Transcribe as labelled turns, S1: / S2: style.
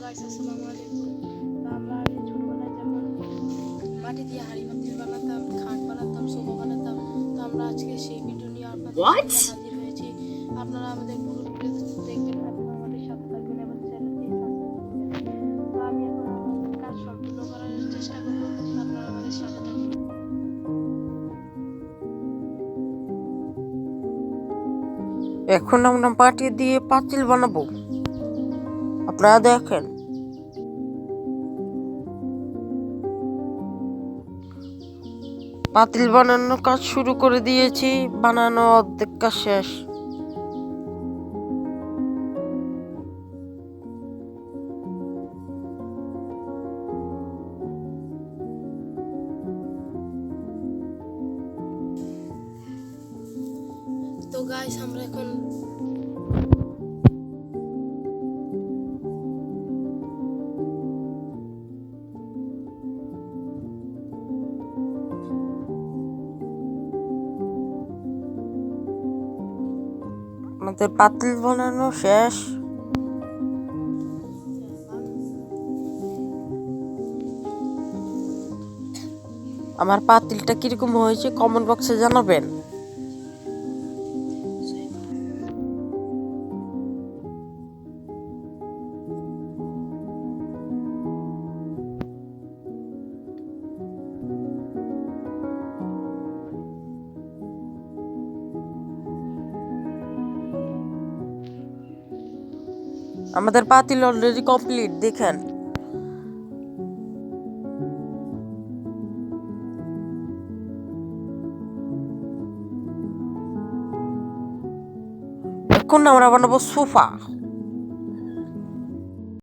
S1: Guys আসসালামু আলাইকুম। তো আমরা আগে ছোটবেলায় যেমন মাটি দিয়ে হাঁড়ি পাতিল বানাতাম, খাট বানাতাম, সোফা বানাতাম। তো আমরা আজকে সেই ভিডিও নিয়ে আপনাদের সামনে হাজির হয়েছি। আপনারা আমাদের পুরো ভিডিও দেখবেন এবং আমাদের সাথে থাকবেন এবং চ্যানেলটি সাবস্ক্রাইব করবেন। তো আমি এখন আমার কাজ সম্পূর্ণ করার চেষ্টা করব। আপনারা আমাদের সাথে থাকুন।
S2: এখন আমরা মাটি দিয়ে পাতিল বানাবো। আপনারা দেখেন, পাতিল বানানোর কাজ শুরু করে দিয়েছি, বানানো অর্ধেক কাজ শেষ।
S1: তো গাইস আমরা এখন
S2: আমাদের পাতিল বানানো শেষ। আমার পাতিলটা কিরকম হয়েছে কমেন্ট বক্সে জানাবেন। আমাদের পাতিল অলরেডি কমপ্লিট, দেখেন। এখন আমরা বানাবো সোফা।